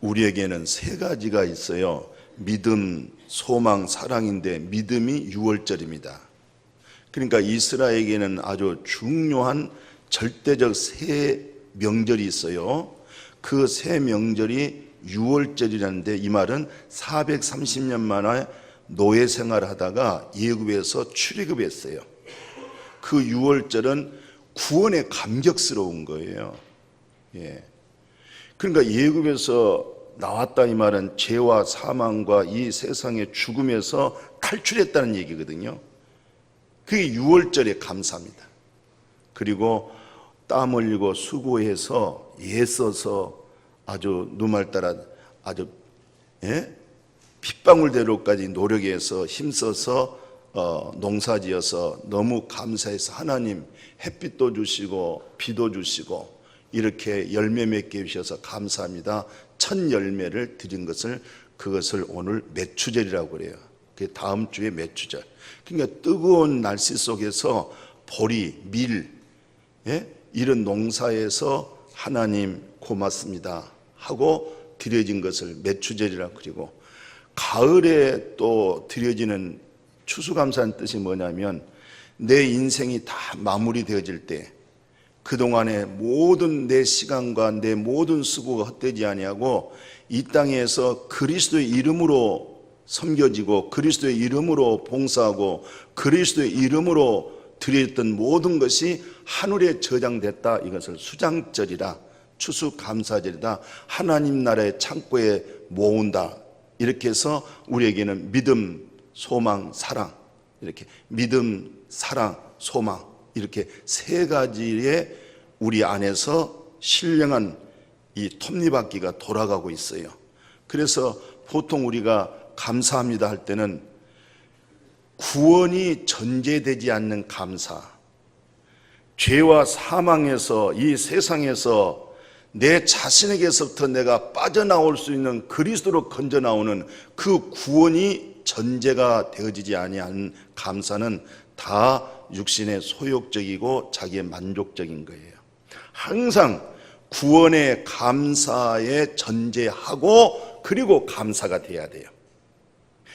우리에게는 세 가지가 있어요. 믿음, 소망, 사랑인데 믿음이 6월절입니다. 그러니까 이스라엘에게는 아주 중요한 절대적 세 명절이 있어요. 그 세 명절이 6월절이라는데, 이 말은 430년 만에 노예 생활을 하다가 애굽에서 출애굽했어요. 그 6월절은 구원에 감격스러운 거예요. 예. 그러니까 애굽에서 나왔다, 이 말은 죄와 사망과 이 세상의 죽음에서 탈출했다는 얘기거든요. 그게 6월절의 감사입니다. 그리고 땀 흘리고 수고해서 애써서 아주 누말 따라 아주 핏방울대로까지 노력해서 힘써서 농사지어서 너무 감사해서 하나님 햇빛도 주시고 비도 주시고 이렇게 열매 맺게 해주셔서 감사합니다. 첫 열매를 드린 그것을 오늘 매추절이라고 그래요. 그게 다음 주에 매추절. 그러니까 뜨거운 날씨 속에서 보리, 밀, 이런 농사에서 하나님 고맙습니다 하고 드려진 것을 매추절이라고 그리고, 가을에 또 드려지는 추수감사의 뜻이 뭐냐면, 내 인생이 다 마무리되어질 때 그동안의 모든 내 시간과 내 모든 수고가 헛되지 아니하고 이 땅에서 그리스도의 이름으로 섬겨지고 그리스도의 이름으로 봉사하고 그리스도의 이름으로 드렸던 모든 것이 하늘에 저장됐다. 이것을 수장절이라, 추수감사절이다, 하나님 나라의 창고에 모은다. 이렇게 해서 우리에게는 믿음, 소망, 사랑, 이렇게 믿음, 사랑, 소망, 이렇게 세 가지의 우리 안에서 신령한 이 톱니바퀴가 돌아가고 있어요. 그래서 보통 우리가 감사합니다 할 때는 구원이 전제되지 않는 감사, 죄와 사망에서 이 세상에서 내 자신에게서부터 내가 빠져나올 수 있는 그리스도로 건져 나오는 그 구원이 전제가 되어지지 아니한 감사는 다 육신의 소욕적이고 자기의 만족적인 거예요. 항상 구원의 감사에 전제하고 그리고 감사가 돼야 돼요.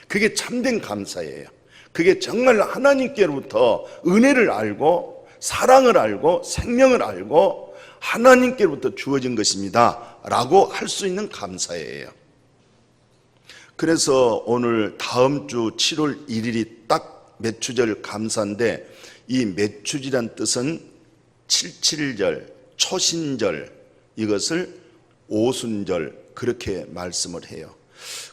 그게 참된 감사예요. 그게 정말 하나님께로부터 은혜를 알고 사랑을 알고 생명을 알고 하나님께로부터 주어진 것입니다 라고 할 수 있는 감사예요. 그래서 오늘 다음 주 7월 1일이 딱 매추절 감사인데, 이 매추절이란 뜻은 77절, 초신절, 이것을 오순절 그렇게 말씀을 해요.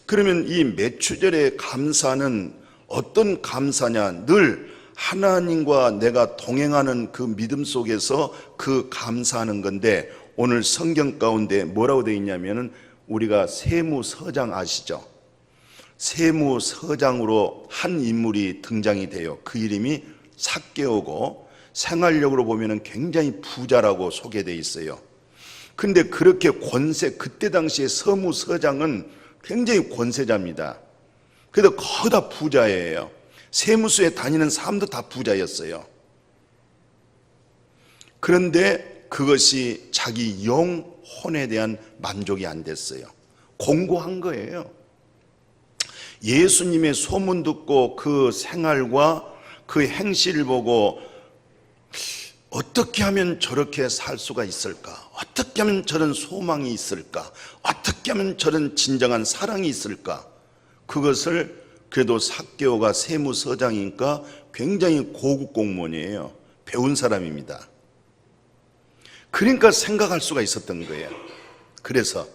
그러면 이 매추절의 감사는 어떤 감사냐? 늘 하나님과 내가 동행하는 그 믿음 속에서 그 감사하는 건데, 오늘 성경 가운데 뭐라고 되어 있냐면은, 우리가 세무서장 아시죠? 세무서장으로 한 인물이 등장이 돼요. 그 이름이 삭개오고 생활력으로 보면은 굉장히 부자라고 소개되어 있어요. 근데 그렇게 그때 당시에 서무서장은 굉장히 권세자입니다. 그래도 거의 다 부자예요. 세무서에 다니는 사람도 다 부자였어요. 그런데 그것이 자기 영혼에 대한 만족이 안 됐어요. 공고한 거예요. 예수님의 소문 듣고 그 생활과 그 행실을 보고 어떻게 하면 저렇게 살 수가 있을까? 어떻게 하면 저런 소망이 있을까? 어떻게 하면 저런 진정한 사랑이 있을까? 그것을 그래도 삭개오가 세무서장이니까 굉장히 고급 공무원이에요. 배운 사람입니다. 그러니까 생각할 수가 있었던 거예요. 그래서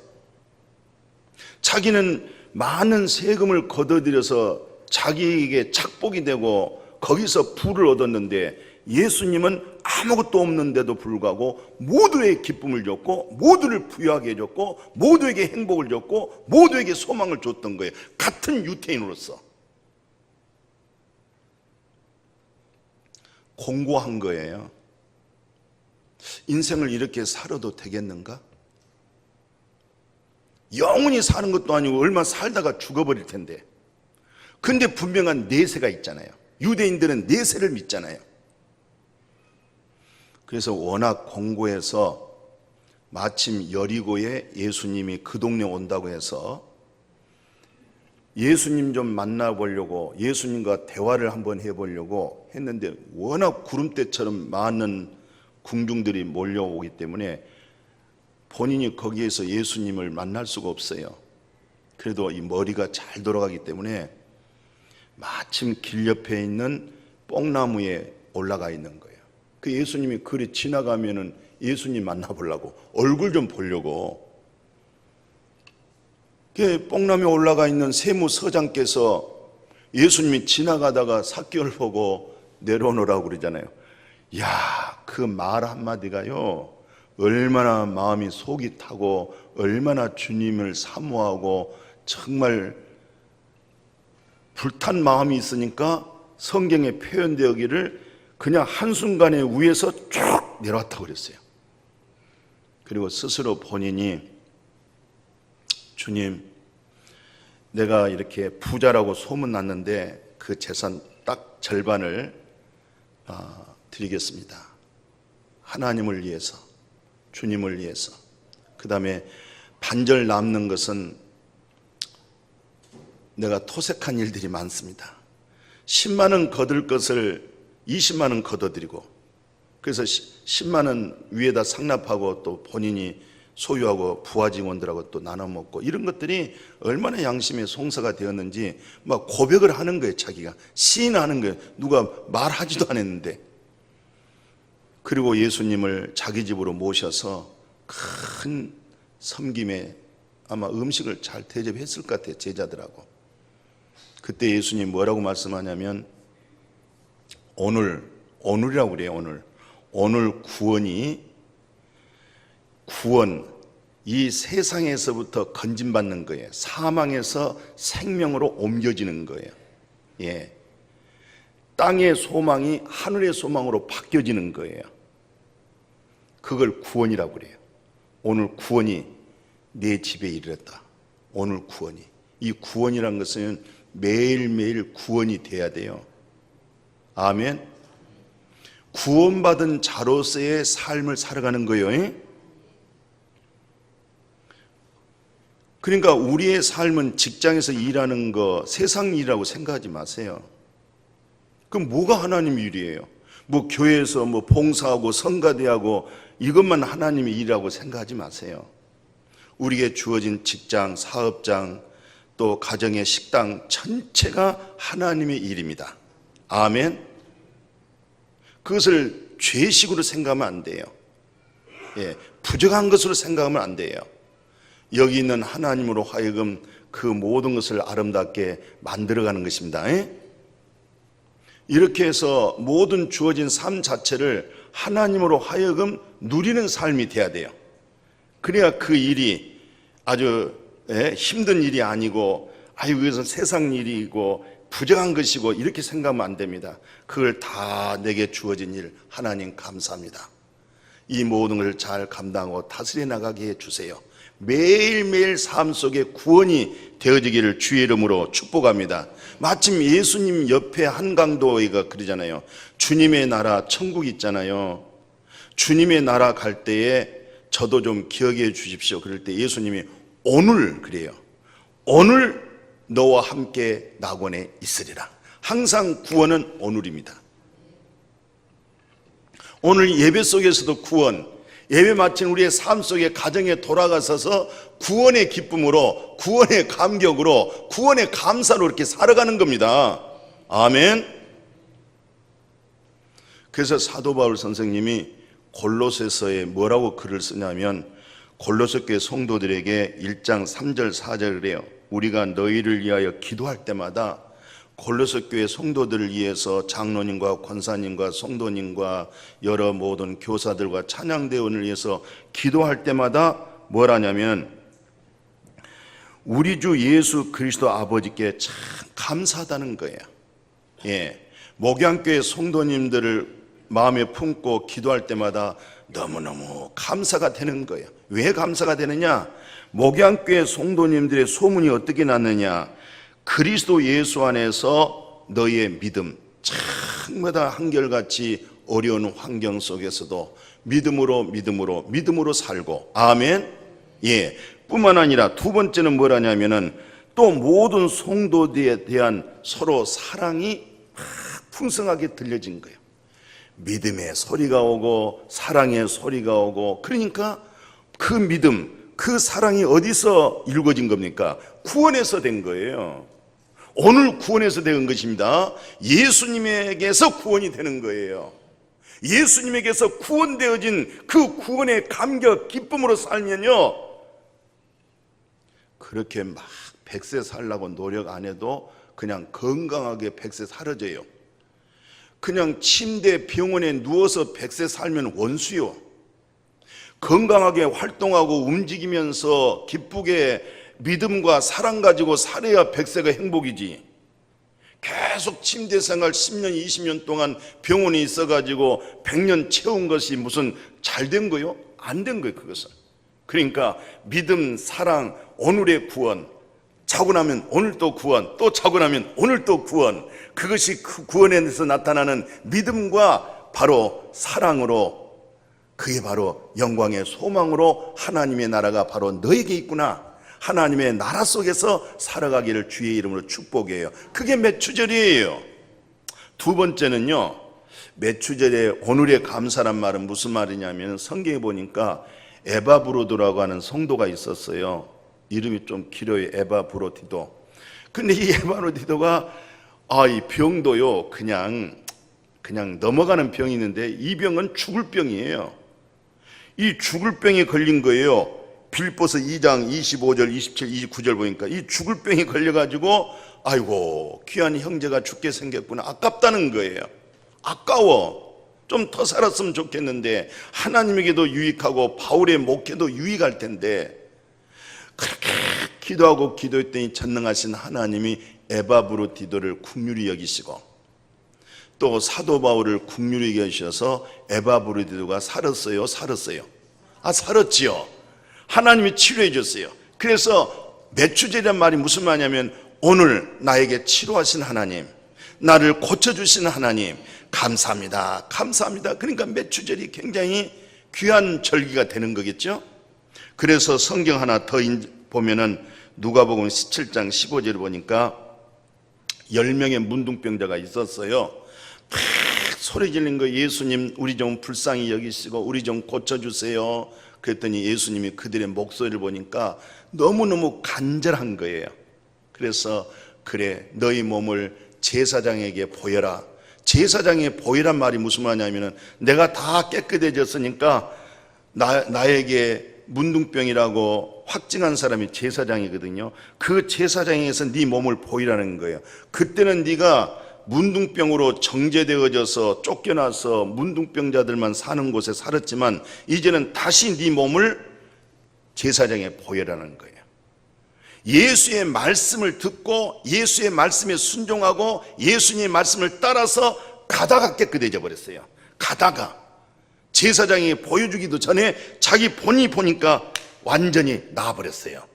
자기는 많은 세금을 걷어들여서 자기에게 착복이 되고 거기서 부를 얻었는데, 예수님은 아무것도 없는데도 불구하고 모두의 기쁨을 줬고 모두를 부유하게 해줬고 모두에게 행복을 줬고 모두에게 소망을 줬던 거예요. 같은 유태인으로서 공고한 거예요. 인생을 이렇게 살아도 되겠는가? 영원히 사는 것도 아니고 얼마 살다가 죽어버릴 텐데. 근데 분명한 내세가 있잖아요. 유대인들은 내세를 믿잖아요. 그래서 워낙 공고해서 마침 여리고에 예수님이 그 동네 온다고 해서 예수님 좀 만나보려고 예수님과 대화를 한번 해보려고 했는데 워낙 구름대처럼 많은 군중들이 몰려오기 때문에 본인이 거기에서 예수님을 만날 수가 없어요. 그래도 이 머리가 잘 돌아가기 때문에 마침 길 옆에 있는 뽕나무에 올라가 있는 거예요. 그 예수님이 그리 지나가면은 예수님 만나보려고 얼굴 좀 보려고 뽕나무에 올라가 있는 세무서장께서 예수님이 지나가다가 삭개를 보고 내려오라고 그러잖아요. 야, 그 말 한마디가요 얼마나 마음이 속이 타고 얼마나 주님을 사모하고 정말 불탄 마음이 있으니까 성경에 표현되기를 그냥 한순간에 위에서 쭉 내려왔다고 그랬어요. 그리고 스스로 본인이 주님, 내가 이렇게 부자라고 소문났는데 그 재산 딱 절반을 드리겠습니다. 하나님을 위해서, 주님을 위해서. 그 다음에 반절 남는 것은 내가 토색한 일들이 많습니다. 10만 원 거둘 것을 20만 원 거둬드리고, 그래서 10만 원 위에다 상납하고 또 본인이 소유하고 부하 직원들하고 또 나눠 먹고, 이런 것들이 얼마나 양심의 송사가 되었는지 막 고백을 하는 거예요. 자기가 시인하는 거예요. 누가 말하지도 않았는데. 그리고 예수님을 자기 집으로 모셔서 큰 섬김에 아마 음식을 잘 대접했을 것 같아요. 제자들하고. 그때 예수님 뭐라고 말씀하냐면 오늘이라고 그래요. 오늘 구원, 이 세상에서부터 건진받는 거예요. 사망에서 생명으로 옮겨지는 거예요. 예. 땅의 소망이 하늘의 소망으로 바뀌어지는 거예요. 그걸 구원이라고 그래요. 오늘 구원이 내 집에 이르렀다. 오늘 구원이. 이 구원이란 것은 매일매일 구원이 돼야 돼요. 아멘. 구원받은 자로서의 삶을 살아가는 거예요. 그러니까 우리의 삶은 직장에서 일하는 거 세상 일이라고 생각하지 마세요. 그럼 뭐가 하나님 일이에요? 뭐 교회에서 뭐 봉사하고 성가대하고 이것만 하나님의 일이라고 생각하지 마세요. 우리에게 주어진 직장, 사업장, 또 가정의 식당 전체가 하나님의 일입니다. 아멘. 그것을 죄식으로 생각하면 안 돼요. 예, 부정한 것으로 생각하면 안 돼요. 여기 있는 하나님으로 하여금 그 모든 것을 아름답게 만들어가는 것입니다. 예? 이렇게 해서 모든 주어진 삶 자체를 하나님으로 하여금 누리는 삶이 돼야 돼요. 그래야 그 일이 아주 힘든 일이 아니고 이것은 세상 일이고 부정한 것이고 이렇게 생각하면 안 됩니다. 그걸 다 내게 주어진 일 하나님 감사합니다. 이 모든 것을 잘 감당하고 다스려 나가게 해주세요. 매일매일 삶 속에 구원이 되어지기를 주의 이름으로 축복합니다. 마침 예수님 옆에 한강도가 그러잖아요. 주님의 나라 천국 있잖아요. 주님의 나라 갈 때에 저도 좀 기억해 주십시오. 그럴 때 예수님이 오늘 그래요. 오늘 너와 함께 낙원에 있으리라. 항상 구원은 오늘입니다. 오늘 예배 속에서도 구원, 예배 마친 우리의 삶 속에 가정에 돌아가서서 구원의 기쁨으로, 구원의 감격으로, 구원의 감사로 이렇게 살아가는 겁니다. 아멘. 그래서 사도 바울 선생님이 골로새서에 뭐라고 글을 쓰냐면 골로새 교회 성도들에게 1장 3절 4절을 해요. 우리가 너희를 위하여 기도할 때마다 골로새 교회 성도들을 위해서 장로님과 권사님과 성도님과 여러 모든 교사들과 찬양대원을 위해서 기도할 때마다 뭘 하냐면 우리 주 예수 그리스도 아버지께 참 감사하다는 거예요. 예, 목양교회 성도님들을 마음에 품고 기도할 때마다 너무너무 감사가 되는 거예요. 왜 감사가 되느냐? 목양교회 성도님들의 소문이 어떻게 났느냐? 그리스도 예수 안에서 너의 믿음, 참마다 한결같이 어려운 환경 속에서도 믿음으로 살고. 아멘. 예. 뿐만 아니라 두 번째는 뭐라냐면은 또 모든 성도들에 대한 서로 사랑이 막 풍성하게 들려진 거예요. 믿음의 소리가 오고 사랑의 소리가 오고. 그러니까 그 믿음, 그 사랑이 어디서 일궈진 겁니까? 구원에서 된 거예요. 오늘 구원에서 된 것입니다. 예수님에게서 구원이 되는 거예요. 예수님에게서 구원되어진 그 구원의 감격, 기쁨으로 살면요, 그렇게 막 100세 살라고 노력 안 해도 그냥 건강하게 100세 살아져요. 그냥 침대 병원에 누워서 100세 살면 원수요. 건강하게 활동하고 움직이면서 기쁘게 믿음과 사랑 가지고 살아야 100세가 행복이지. 계속 침대 생활 10년 20년 동안 병원에 있어가지고 100년 채운 것이 무슨 잘 된 거요? 안 된 거예요. 그것은. 그러니까 믿음, 사랑, 오늘의 구원, 자고 나면 오늘 또 구원, 또 자고 나면 오늘 또 구원, 그것이 그 구원에서 나타나는 믿음과 바로 사랑으로, 그게 바로 영광의 소망으로 하나님의 나라가 바로 너에게 있구나, 하나님의 나라 속에서 살아가기를 주의 이름으로 축복해요. 그게 매추절이에요. 두 번째는요, 매추절에 오늘의 감사란 말은 무슨 말이냐면, 성경에 보니까 에바브로드라고 하는 성도가 있었어요. 이름이 좀 길어요. 에바브로디도. 근데 이 에바브로디도가 이 병도요, 그냥 넘어가는 병이 있는데, 이 병은 죽을 병이에요. 이 죽을 병에 걸린 거예요. 빌보서 2장 25절, 27, 29절 보니까 이 죽을 병에 걸려가지고 아이고 귀한 형제가 죽게 생겼구나, 아깝다는 거예요. 아까워. 좀 더 살았으면 좋겠는데, 하나님에게도 유익하고 바울의 목회도 유익할 텐데, 그렇게 기도하고 기도했더니 전능하신 하나님이 에바브로디도를 긍휼히 여기시고, 또 사도 바울을 긍휼히 여기셔서 에바브로디도가 살았어요? 살았지요. 하나님이 치료해 줬어요. 그래서 매추절이란 말이 무슨 말이냐면, 오늘 나에게 치료하신 하나님, 나를 고쳐주신 하나님, 감사합니다. 그러니까 매추절이 굉장히 귀한 절기가 되는 거겠죠. 그래서 성경 하나 더 보면은 누가복음 17장 15절을 보니까 10명의 문둥병자가 있었어요. 막 소리 지르는 거예요. 예수님, 우리 좀 불쌍히 여기시고 우리 좀 고쳐주세요. 그랬더니 예수님이 그들의 목소리를 보니까 너무너무 간절한 거예요. 그래서 그래, 너희 몸을 제사장에게 보여라. 제사장에 보이란 말이 무슨 말이냐면은, 내가 다 깨끗해졌으니까 나에게 문둥병이라고 확증한 사람이 제사장이거든요. 그 제사장에서 네 몸을 보이라는 거예요. 그때는 네가 문둥병으로 정죄되어져서 쫓겨나서 문둥병자들만 사는 곳에 살았지만, 이제는 다시 네 몸을 제사장에 보여라는 거예요. 예수의 말씀을 듣고 예수의 말씀에 순종하고 예수님의 말씀을 따라서 가다가 깨끗해져 버렸어요. 가다가 제사장이 보여주기도 전에 자기 본인이 보니까 완전히 나아버렸어요.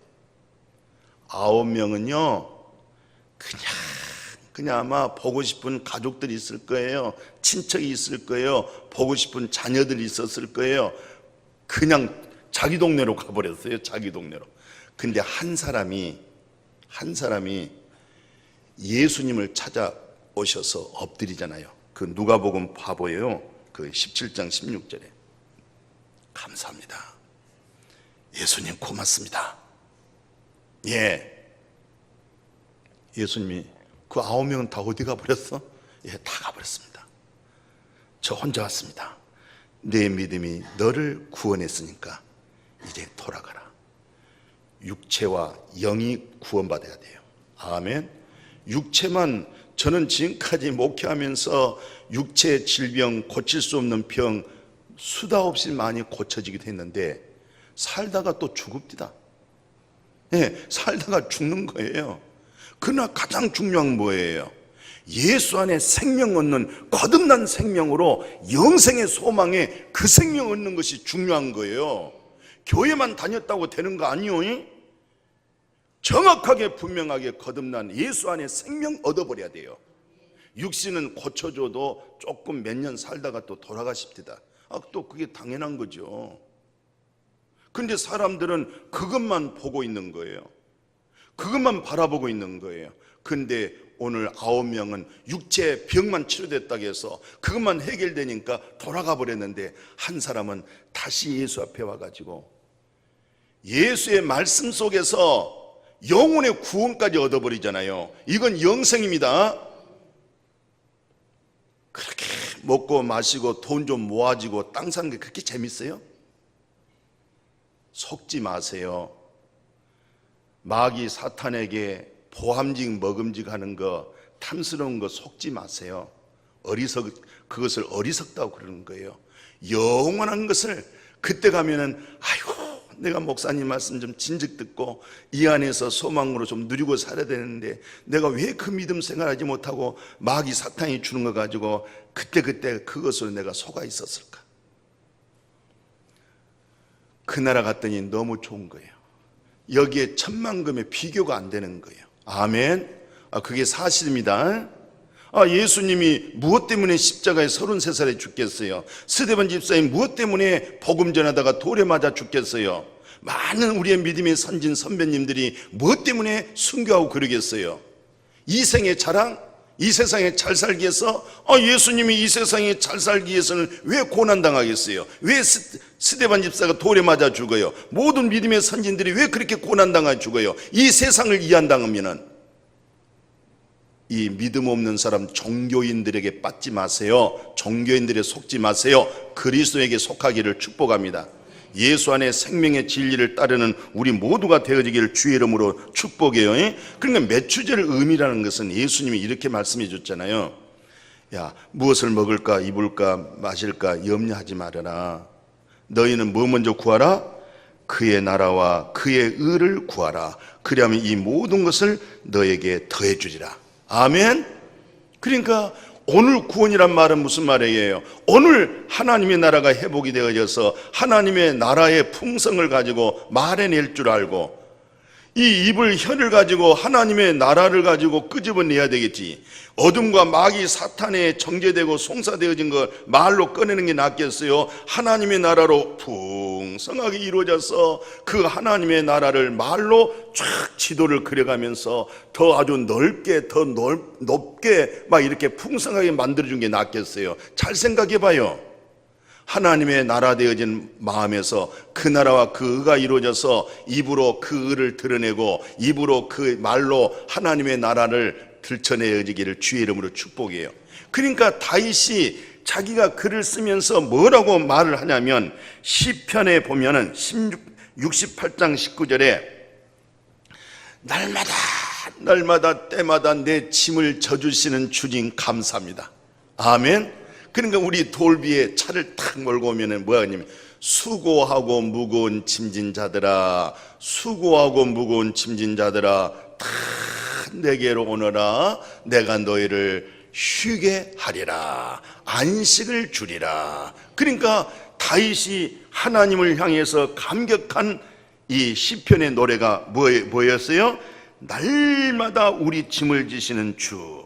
9명은요 그냥 아마 보고 싶은 가족들이 있을 거예요. 친척이 있을 거예요. 보고 싶은 자녀들이 있었을 거예요. 그냥 자기 동네로 가버렸어요. 자기 동네로. 근데 한 사람이 예수님을 찾아오셔서 엎드리잖아요. 그 누가복음 봐보여요. 그 17장 16절에 감사합니다. 예수님 고맙습니다. 예. 예수님이 그 9명은 다 어디 가버렸어? 예, 다 가버렸습니다. 저 혼자 왔습니다. 내 믿음이 너를 구원했으니까 이제 돌아가라. 육체와 영이 구원받아야 돼요. 아멘. 육체만, 저는 지금까지 목회하면서 육체 질병, 고칠 수 없는 병 수다 없이 많이 고쳐지기도 했는데, 살다가 또 죽읍디다. 예, 살다가 죽는 거예요. 그러나 가장 중요한 건 뭐예요? 예수 안에 생명 얻는 거듭난 생명으로 영생의 소망에 그 생명 얻는 것이 중요한 거예요. 교회만 다녔다고 되는 거 아니요? 정확하게 분명하게 거듭난 예수 안에 생명 얻어버려야 돼요. 육신은 고쳐줘도 조금 몇 년 살다가 또 돌아가십니다. 또 그게 당연한 거죠. 근데 사람들은 그것만 보고 있는 거예요. 그것만 바라보고 있는 거예요. 근데 오늘 9명은 육체 병만 치료됐다고 해서 그것만 해결되니까 돌아가 버렸는데, 한 사람은 다시 예수 앞에 와가지고 예수의 말씀 속에서 영혼의 구원까지 얻어버리잖아요. 이건 영생입니다. 그렇게 먹고 마시고 돈 좀 모아지고 땅 사는 게 그렇게 재밌어요? 속지 마세요. 마귀 사탄에게 보함직 먹음직하는 거, 탐스러운 거 속지 마세요. 그것을 어리석다고 그러는 거예요. 영원한 것을 그때 가면은 아이고 내가 목사님 말씀 좀 진즉 듣고 이 안에서 소망으로 좀 누리고 살아야 되는데 내가 왜 그 믿음 생활하지 못하고 마귀 사탄이 주는 거 가지고 그때 그것으로 내가 속아 있었을까? 그 나라 갔더니 너무 좋은 거예요. 여기에 천만금에 비교가 안 되는 거예요. 아멘. 그게 사실입니다. 예수님이 무엇 때문에 십자가에 33살에 죽겠어요? 스데반 집사님 무엇 때문에 복음 전하다가 돌에 맞아 죽겠어요? 많은 우리의 믿음의 선진 선배님들이 무엇 때문에 순교하고 그러겠어요? 이 생의 자랑? 이 세상에 잘 살기 위해서? 예수님이 이 세상에 잘 살기 위해서는 왜 고난당하겠어요? 왜 스데반 집사가 돌에 맞아 죽어요? 모든 믿음의 선진들이 왜 그렇게 고난당하 죽어요? 이 세상을 이한당하면은. 이 믿음 없는 사람 종교인들에게 빠지지 마세요. 종교인들에 속지 마세요. 그리스도에게 속하기를 축복합니다. 예수 안에 생명의 진리를 따르는 우리 모두가 되어지기를 주의 이름으로 축복해요. 그러니까 매추제의 의미라는 것은 예수님이 이렇게 말씀해 줬잖아요. 야, 무엇을 먹을까 입을까 마실까 염려하지 말아라. 너희는 뭐 먼저 구하라? 그의 나라와 그의 의를 구하라. 그리하면 이 모든 것을 너에게 더해 주리라. 아멘. 그러니까 오늘 구원이란 말은 무슨 말이에요? 오늘 하나님의 나라가 회복이 되어져서 하나님의 나라의 풍성을 가지고 말해낼 줄 알고 이 입을 혀를 가지고 하나님의 나라를 가지고 끄집어내야 되겠지. 어둠과 마귀 사탄에 정죄되고 송사되어진 걸 말로 꺼내는 게 낫겠어요? 하나님의 나라로 풍성하게 이루어져서 그 하나님의 나라를 말로 쫙 지도를 그려가면서 더 아주 넓게 더 높게 막 이렇게 풍성하게 만들어준 게 낫겠어요? 잘 생각해 봐요. 하나님의 나라 되어진 마음에서 그 나라와 그 의가 이루어져서 입으로 그 의를 드러내고 입으로 그 말로 하나님의 나라를 들춰내어지기를 주의 이름으로 축복해요. 그러니까 다윗이 자기가 글을 쓰면서 뭐라고 말을 하냐면 시편에 보면은 68장 19절에 날마다 때마다 내 짐을 져주시는 주님 감사합니다. 아멘. 그러니까 우리 돌비에 차를 탁 몰고 오면은 뭐야 하냐면 수고하고 무거운 짐진 자들아, 수고하고 무거운 짐진 자들아 다 내게로 오너라. 내가 너희를 쉬게 하리라. 안식을 주리라. 그러니까 다윗이 하나님을 향해서 감격한 이 시편의 노래가 뭐였어요? 날마다 우리 짐을 지시는 주,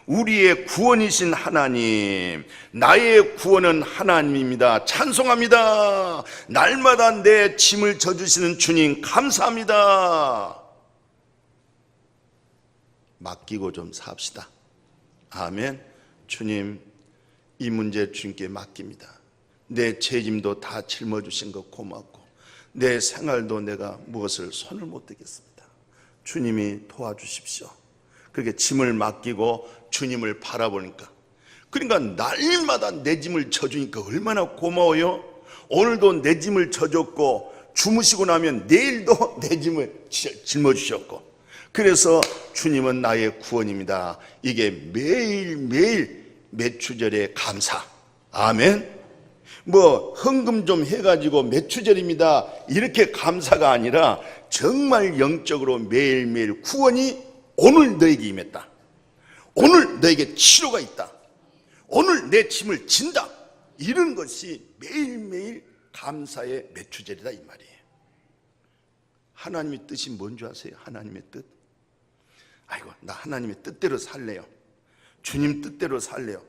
우리의 구원이신 하나님, 나의 구원은 하나님입니다. 찬송합니다. 날마다 내 짐을 져주시는 주님 감사합니다. 맡기고 좀 삽시다. 아멘. 주님, 이 문제 주님께 맡깁니다. 내 죄짐도 다 짊어주신 것 고맙고 내 생활도 내가 무엇을 손을 못 대겠습니다. 주님이 도와주십시오. 그렇게 짐을 맡기고 주님을 바라보니까, 그러니까 날마다 내 짐을 져주니까 얼마나 고마워요. 오늘도 내 짐을 져줬고 주무시고 나면 내일도 내 짐을 짊어주셨고, 그래서 주님은 나의 구원입니다. 이게 매일매일 매추절의 감사. 아멘. 뭐 헌금 좀 해가지고 매추절입니다 이렇게 감사가 아니라 정말 영적으로 매일매일 구원이 오늘 너에게 임했다. 오늘 너에게 치료가 있다. 오늘 내 짐을 진다. 이런 것이 매일매일 감사의 매추절이다 이 말이에요. 하나님의 뜻이 뭔지 아세요? 하나님의 뜻. 아이고, 나 하나님의 뜻대로 살래요. 주님 뜻대로 살래요.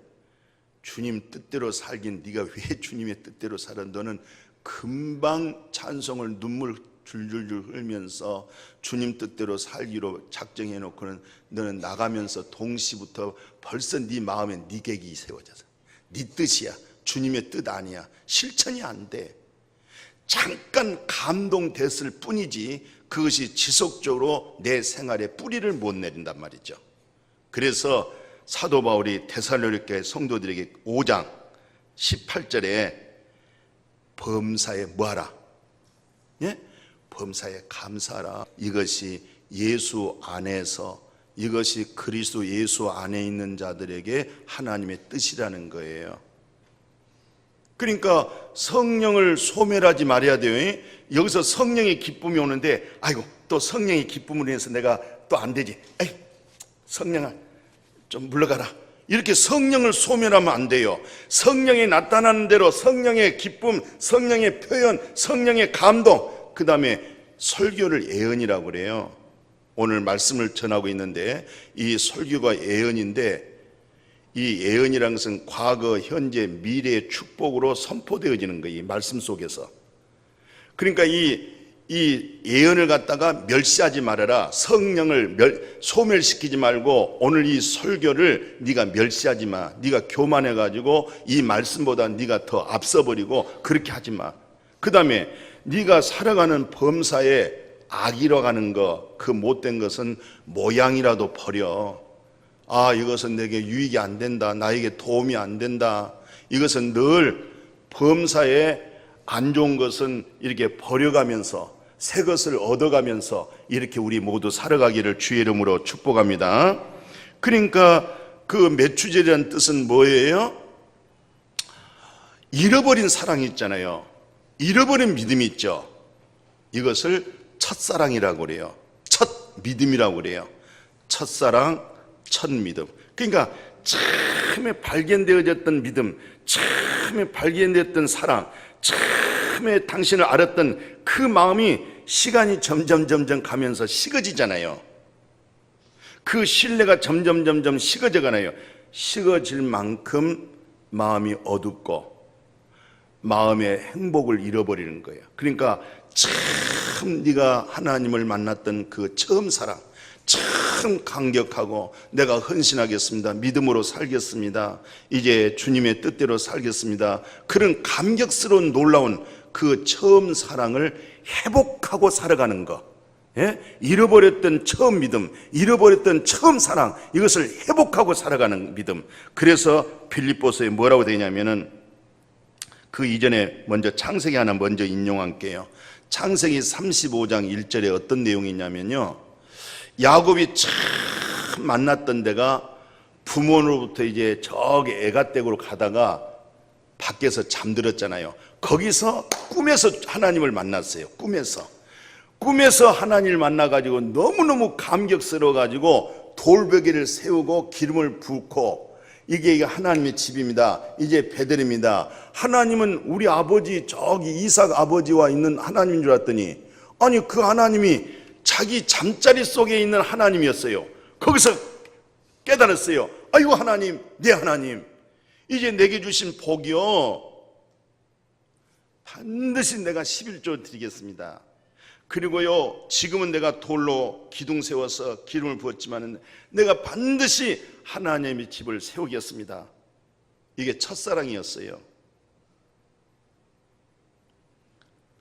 주님 뜻대로 살긴 네가 왜 주님의 뜻대로 살아? 너는 금방 찬송을 눈물 줄줄줄 흘면서 주님 뜻대로 살기로 작정해 놓고는 너는 나가면서 동시부터 벌써 네 마음에 네 계획이 세워져서 네 뜻이야. 주님의 뜻 아니야. 실천이 안 돼. 잠깐 감동됐을 뿐이지 그것이 지속적으로 내 생활에 뿌리를 못 내린단 말이죠. 그래서 사도 바울이 데살로니가 성도들에게 5장 18절에 범사에 뭐하라? 예? 범사에 감사하라. 이것이 예수 안에서, 이것이 그리스도 예수 안에 있는 자들에게 하나님의 뜻이라는 거예요. 그러니까 성령을 소멸하지 말아야 돼요. 여기서 성령의 기쁨이 오는데 아이고 또 성령의 기쁨으로 인해서 내가 또 안 되지. 에이, 성령아 좀 물러가라. 이렇게 성령을 소멸하면 안 돼요. 성령이 나타나는 대로 성령의 기쁨, 성령의 표현, 성령의 감동, 그 다음에 설교를 예언이라고 그래요. 오늘 말씀을 전하고 있는데 이 설교가 예언인데 이 예언이라는 것은 과거, 현재, 미래의 축복으로 선포되어지는 거예요. 이 말씀 속에서. 그러니까 이 예언을 갖다가 멸시하지 말아라. 성령을 소멸시키지 말고 오늘 이 설교를 네가 멸시하지 마. 네가 교만해가지고 이 말씀보다 네가 더 앞서버리고 그렇게 하지 마. 그 다음에 네가 살아가는 범사에 악이로 가는 거, 그 못된 것은 모양이라도 버려. 아, 이것은 내게 유익이 안 된다. 나에게 도움이 안 된다. 이것은 늘 범사에 안 좋은 것은 이렇게 버려가면서 새 것을 얻어가면서 이렇게 우리 모두 살아가기를 주의 이름으로 축복합니다. 그러니까 그 메추절이라는 뜻은 뭐예요? 잃어버린 사랑이 있잖아요. 잃어버린 믿음이 있죠. 이것을 첫사랑이라고 그래요. 첫 믿음이라고 그래요. 첫사랑, 첫 믿음. 그러니까 처음에 발견되어졌던 믿음, 처음에 발견됐던 사랑, 처음에 당신을 알았던 그 마음이 시간이 점점 가면서 식어지잖아요. 그 신뢰가 점점 식어져 가나요. 식어질 만큼 마음이 어둡고 마음의 행복을 잃어버리는 거예요. 그러니까 참 네가 하나님을 만났던 그 처음 사랑, 참 감격하고 내가 헌신하겠습니다. 믿음으로 살겠습니다. 이제 주님의 뜻대로 살겠습니다. 그런 감격스러운 놀라운 그 처음 사랑을 회복하고 살아가는 것. 예? 잃어버렸던 처음 믿음, 잃어버렸던 처음 사랑, 이것을 회복하고 살아가는 믿음. 그래서 빌립보서에 뭐라고 되냐면은 그 이전에 먼저 창세기 하나 먼저 인용할게요. 창세기 35장 1절에 어떤 내용이 있냐면요, 야곱이 처음 만났던 데가 부모로부터 이제 저기 애가댁으로 가다가 밖에서 잠들었잖아요. 거기서 꿈에서 하나님을 만났어요. 꿈에서 하나님을 만나가지고 너무너무 감격스러워가지고 돌베개를 세우고 기름을 붓고 이게 하나님의 집입니다. 이제 베들입니다. 하나님은 우리 아버지 저기 이삭 아버지와 있는 하나님인 줄 알았더니 아니 그 하나님이 자기 잠자리 속에 있는 하나님이었어요. 거기서 깨달았어요. 아이고 하나님, 내 하나님, 이제 내게 주신 복이요 반드시 내가 11조 드리겠습니다. 그리고요 지금은 내가 돌로 기둥 세워서 기름을 부었지만 내가 반드시 하나님의 집을 세우겠습니다. 이게 첫사랑이었어요.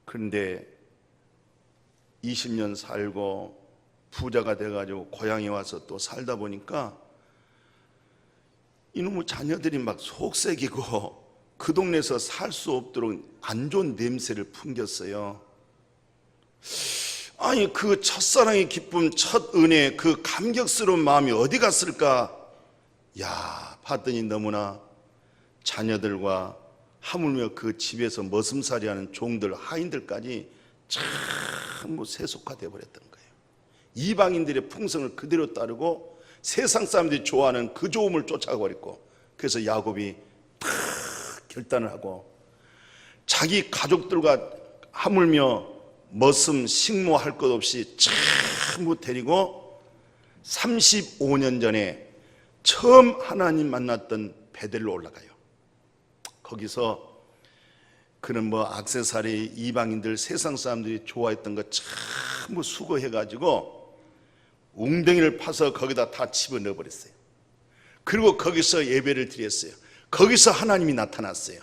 그런데 20년 살고 부자가 돼가지고 고향에 와서 또 살다 보니까 이놈의 자녀들이 막 속색이고 그 동네에서 살 수 없도록 안 좋은 냄새를 풍겼어요. 아니 그 첫사랑의 기쁨, 첫 은혜, 그 감격스러운 마음이 어디 갔을까? 야, 봤더니 너무나 자녀들과 하물며 그 집에서 머슴살이하는 종들, 하인들까지 전부 세속화되어 버렸던 거예요. 이방인들의 풍성을 그대로 따르고 세상 사람들이 좋아하는 그 좋음을 쫓아가고 버렸고, 그래서 야곱이 탁 결단을 하고 자기 가족들과 하물며 머슴, 식모할 것 없이 전부 데리고 35년 전에 처음 하나님 만났던 베델로 올라가요. 거기서 그는 뭐 액세서리 이방인들 세상 사람들이 좋아했던 거 전부 수거해가지고 웅덩이를 파서 거기다 다 집어넣어 버렸어요. 그리고 거기서 예배를 드렸어요. 거기서 하나님이 나타났어요.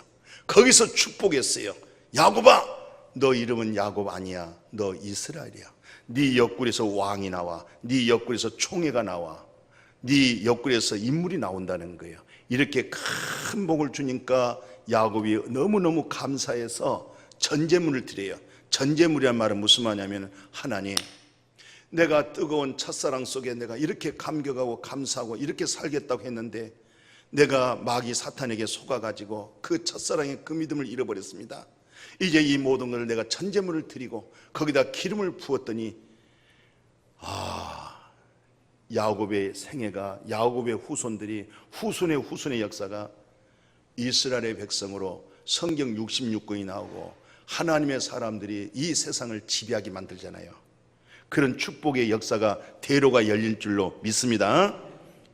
거기서 축복했어요. 야곱아, 너 이름은 야곱 아니야. 너 이스라엘이야. 네 옆구리에서 왕이 나와. 네 옆구리에서 총회가 나와. 네 옆구리에서 인물이 나온다는 거예요. 이렇게 큰 복을 주니까 야곱이 너무너무 감사해서 전제물을 드려요. 전제물이란 말은 무슨 말이냐면, 하나님, 내가 뜨거운 첫사랑 속에 내가 이렇게 감격하고 감사하고 이렇게 살겠다고 했는데 내가 마귀 사탄에게 속아가지고 그 첫사랑의 그 믿음을 잃어버렸습니다. 이제 이 모든 걸 내가 전제물을 드리고 거기다 기름을 부었더니 야곱의 생애가, 야곱의 후손들이 후손의 후손의 역사가 이스라엘의 백성으로 성경 66권이 나오고 하나님의 사람들이 이 세상을 지배하게 만들잖아요. 그런 축복의 역사가 대로가 열릴 줄로 믿습니다.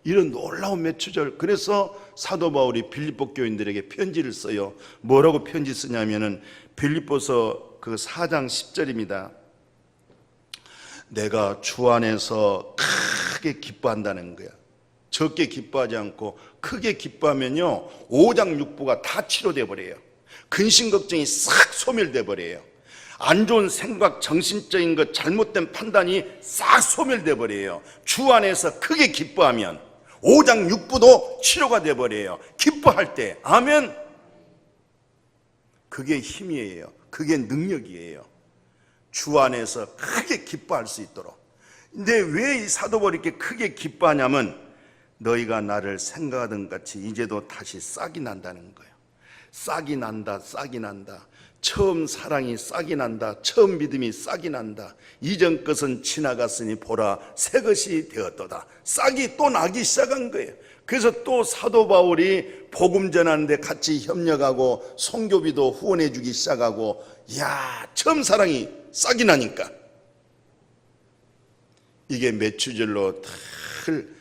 이런 놀라운 매추절. 그래서 사도 바울이 빌립보 교인들에게 편지를 써요. 뭐라고 편지 쓰냐면은 빌립보서 그 4장 10절입니다. 내가 주 안에서 크게 기뻐한다는 거야. 적게 기뻐하지 않고 크게 기뻐하면요 5장 6부가 다 치료돼 버려요. 근심 걱정이 싹 소멸돼 버려요. 안 좋은 생각, 정신적인 것, 잘못된 판단이 싹 소멸돼 버려요. 주 안에서 크게 기뻐하면 5장 6부도 치료가 돼 버려요. 기뻐할 때. 아멘. 그게 힘이에요. 그게 능력이에요. 주 안에서 크게 기뻐할 수 있도록. 근데 왜 이 사도 바울이 이렇게 크게 기뻐하냐면, 너희가 나를 생각하던 같이 이제도 다시 싹이 난다는 거예요. 싹이 난다, 싹이 난다. 처음 사랑이 싹이 난다. 처음 믿음이 싹이 난다. 이전 것은 지나갔으니 보라 새 것이 되었도다. 싹이 또 나기 시작한 거예요. 그래서 또 사도 바울이 복음 전하는데 같이 협력하고 선교비도 후원해 주기 시작하고, 이야, 처음 사랑이 싹이 나니까 이게 매추절로 늘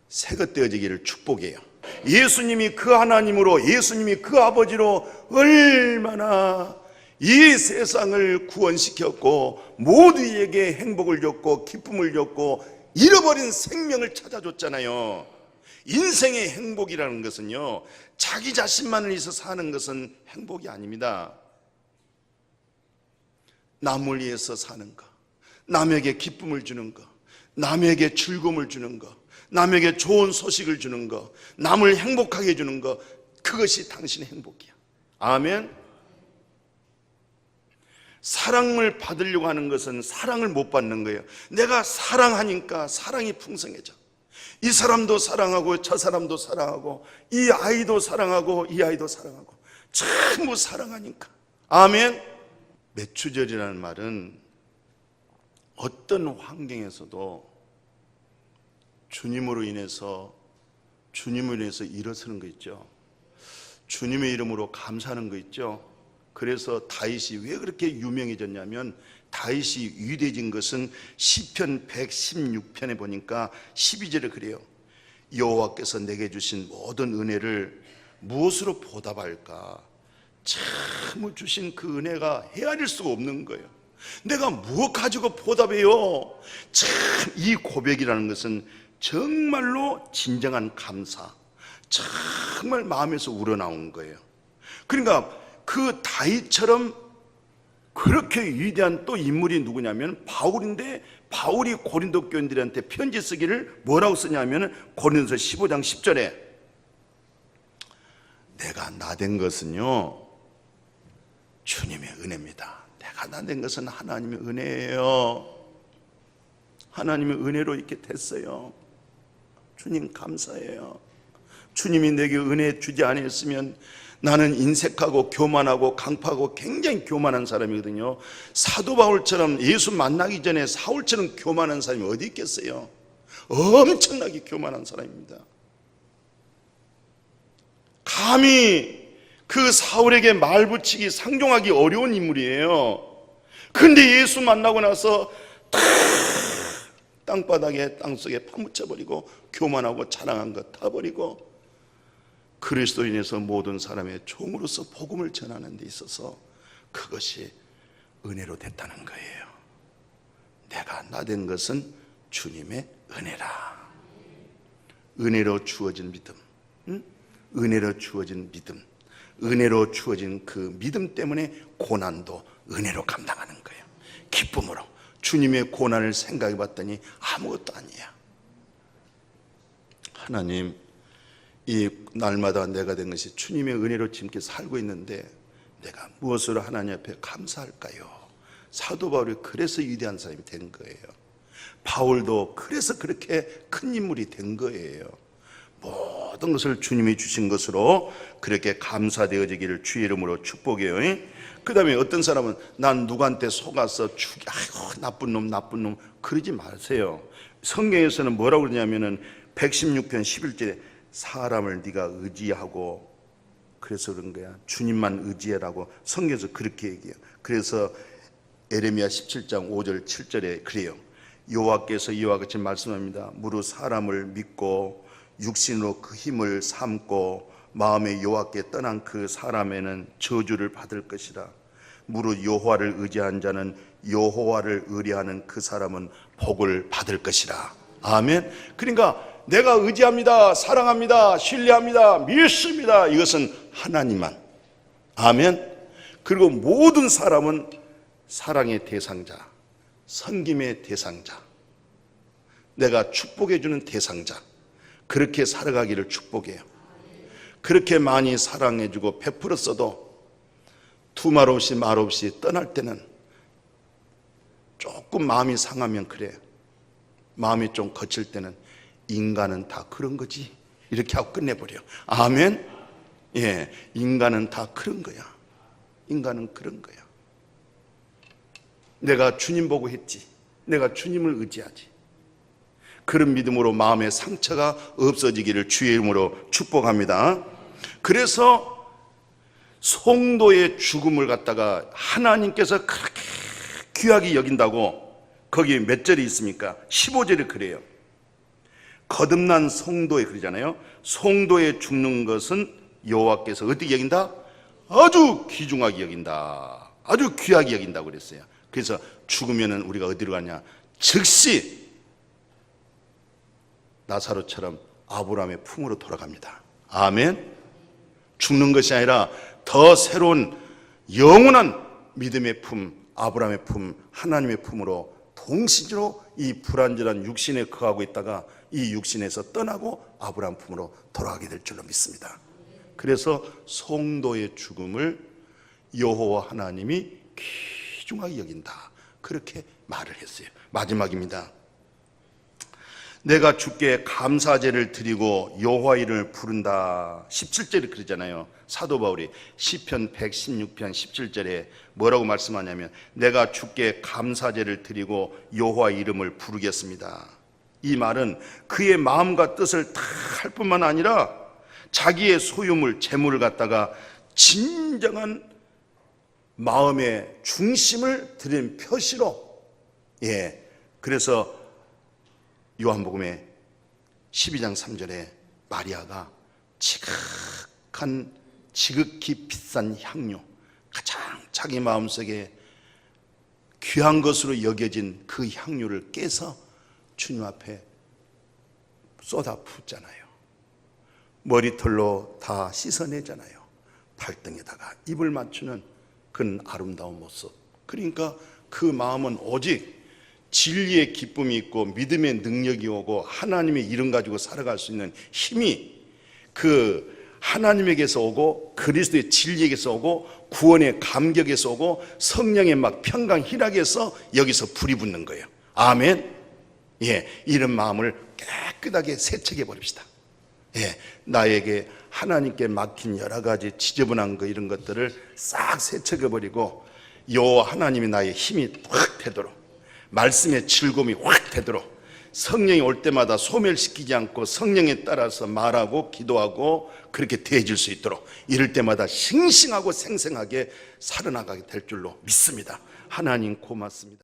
새것 되어지기를 축복해요. 예수님이 그 하나님으로, 예수님이 그 아버지로 얼마나 이 세상을 구원시켰고 모두에게 행복을 줬고 기쁨을 줬고 잃어버린 생명을 찾아줬잖아요. 인생의 행복이라는 것은요, 자기 자신만을 위해서 사는 것은 행복이 아닙니다. 남을 위해서 사는 것, 남에게 기쁨을 주는 것, 남에게 즐거움을 주는 것, 남에게 좋은 소식을 주는 것, 남을 행복하게 해주는 것, 그것이 당신의 행복이야. 아멘. 사랑을 받으려고 하는 것은 사랑을 못 받는 거예요. 내가 사랑하니까 사랑이 풍성해져. 이 사람도 사랑하고 저 사람도 사랑하고 이 아이도 사랑하고 이 아이도 사랑하고 전부 사랑하니까. 아멘. 매추절이라는 말은 어떤 환경에서도 주님으로 인해서 일어서는 거 있죠. 주님의 이름으로 감사하는 거 있죠. 그래서 다윗이 왜 그렇게 유명해졌냐면, 다윗이 위대해진 것은 시편 116편에 보니까 12절에 그래요. 여호와께서 내게 주신 모든 은혜를 무엇으로 보답할까? 참 주신 그 은혜가 헤아릴 수가 없는 거예요. 내가 무엇 가지고 보답해요? 참 이 고백이라는 것은 정말로 진정한 감사, 정말 마음에서 우러나온 거예요. 그러니까 그 다윗처럼 그렇게 위대한 또 인물이 누구냐면 바울인데, 바울이 고린도 교인들한테 편지 쓰기를 뭐라고 쓰냐면 고린도서 15장 10절에 내가 나된 것은요 주님의 은혜입니다. 내가 나된 것은 하나님의 은혜예요. 하나님의 은혜로 이렇게 됐어요. 주님 감사해요. 주님이 내게 은혜 주지 않았으면 나는 인색하고 교만하고 강파하고 굉장히 교만한 사람이거든요. 사도 바울처럼 예수 만나기 전에 사울처럼 교만한 사람이 어디 있겠어요? 엄청나게 교만한 사람입니다. 감히 그 사울에게 말 붙이기 상종하기 어려운 인물이에요. 근데 예수 만나고 나서 다 땅바닥에 땅속에 파묻혀버리고 교만하고 자랑한 거 다 버리고 그리스도인에서 모든 사람의 종으로서 복음을 전하는 데 있어서 그것이 은혜로 됐다는 거예요. 내가 나된 것은 주님의 은혜라. 은혜로 주어진 믿음, 은혜로 주어진 믿음, 은혜로 주어진 그 믿음 때문에 고난도 은혜로 감당하는 거예요. 기쁨으로. 주님의 고난을 생각해 봤더니 아무것도 아니야. 하나님, 이 날마다 내가 된 것이 주님의 은혜로 지금 살고 있는데 내가 무엇으로 하나님 앞에 감사할까요? 사도 바울이 그래서 위대한 사람이 된 거예요. 바울도 그래서 그렇게 큰 인물이 된 거예요. 모든 것을 주님이 주신 것으로 그렇게 감사되어지기를 주의 이름으로 축복해요. 그 다음에 어떤 사람은 난 누구한테 속아서 아이고 나쁜 놈 그러지 마세요. 성경에서는 뭐라고 그러냐면은 116편 11절에 사람을 네가 의지하고 그래서 그런 거야. 주님만 의지해라고 성경에서 그렇게 얘기해요. 그래서 에레미야 17장 5절 7절에 그래요. 여호와께서 이와 같이 말씀합니다. 무릇 사람을 믿고 육신으로 그 힘을 삼고 마음에 여호와께 떠난 그 사람에는 저주를 받을 것이라. 무릇 여호와를 의지한 자는 여호와를 의뢰하는 그 사람은 복을 받을 것이라. 아멘. 그러니까 내가 의지합니다, 사랑합니다, 신뢰합니다, 믿습니다. 이것은 하나님만. 아멘. 그리고 모든 사람은 사랑의 대상자, 섬김의 대상자, 내가 축복해 주는 대상자, 그렇게 살아가기를 축복해요. 그렇게 많이 사랑해 주고 베풀었어도 두말 없이 말 없이 떠날 때는 조금 마음이 상하면 그래. 마음이 좀 거칠 때는 인간은 다 그런 거지 이렇게 하고 끝내버려. 아멘. 예, 인간은 다 그런 거야. 인간은 그런 거야. 내가 주님 보고 했지, 내가 주님을 의지하지. 그런 믿음으로 마음의 상처가 없어지기를 주의 이름으로 축복합니다. 그래서 성도의 죽음을 갖다가 하나님께서 그렇게 귀하게 여긴다고 거기 몇 절이 있습니까? 15절에 그래요. 거듭난 성도에 그러잖아요. 성도의 죽는 것은 여호와께서 어떻게 여긴다? 아주 귀중하게 여긴다. 아주 귀하게 여긴다고 그랬어요. 그래서 죽으면은 우리가 어디로 가냐? 즉시 나사로처럼 아브라함의 품으로 돌아갑니다. 아멘. 죽는 것이 아니라 더 새로운 영원한 믿음의 품, 아브라함의 품, 하나님의 품으로 동시로 이 불완전한 육신에 거하고 있다가 이 육신에서 떠나고 아브라함 품으로 돌아가게 될 줄로 믿습니다. 그래서 성도의 죽음을 여호와 하나님이 귀중하게 여긴다, 그렇게 말을 했어요. 마지막입니다. 내가 주께 감사제를 드리고 여호와 이름을 부른다. 17절에 그러잖아요. 사도 바울이 시편 116편 17절에 뭐라고 말씀하냐면 내가 주께 감사제를 드리고 여호와 이름을 부르겠습니다. 이 말은 그의 마음과 뜻을 다 할 뿐만 아니라 자기의 소유물, 재물을 갖다가 진정한 마음의 중심을 드린 표시로, 그래서 요한복음의 12장 3절에 마리아가 지극히 비싼 향료, 가장 자기 마음속에 귀한 것으로 여겨진 그 향료를 깨서 주님 앞에 쏟아 붓잖아요. 머리털로 다 씻어내잖아요. 발등에다가 입을 맞추는 그런 아름다운 모습. 그러니까 그 마음은 오직 진리의 기쁨이 있고 믿음의 능력이 오고 하나님의 이름 가지고 살아갈 수 있는 힘이 그 하나님에게서 오고 그리스도의 진리에게서 오고 구원의 감격에서 오고 성령의 막 평강 희락에서 여기서 불이 붙는 거예요. 아멘. 이런 마음을 깨끗하게 세척해 버립시다. 나에게 하나님께 막힌 여러 가지 지저분한 거 이런 것들을 싹 세척해 버리고 여호와 하나님이 나의 힘이 확 되도록, 말씀의 즐거움이 확 되도록 성령이 올 때마다 소멸시키지 않고 성령에 따라서 말하고 기도하고 그렇게 대해질 수 있도록 이럴 때마다 싱싱하고 생생하게 살아나가게 될 줄로 믿습니다. 하나님 고맙습니다.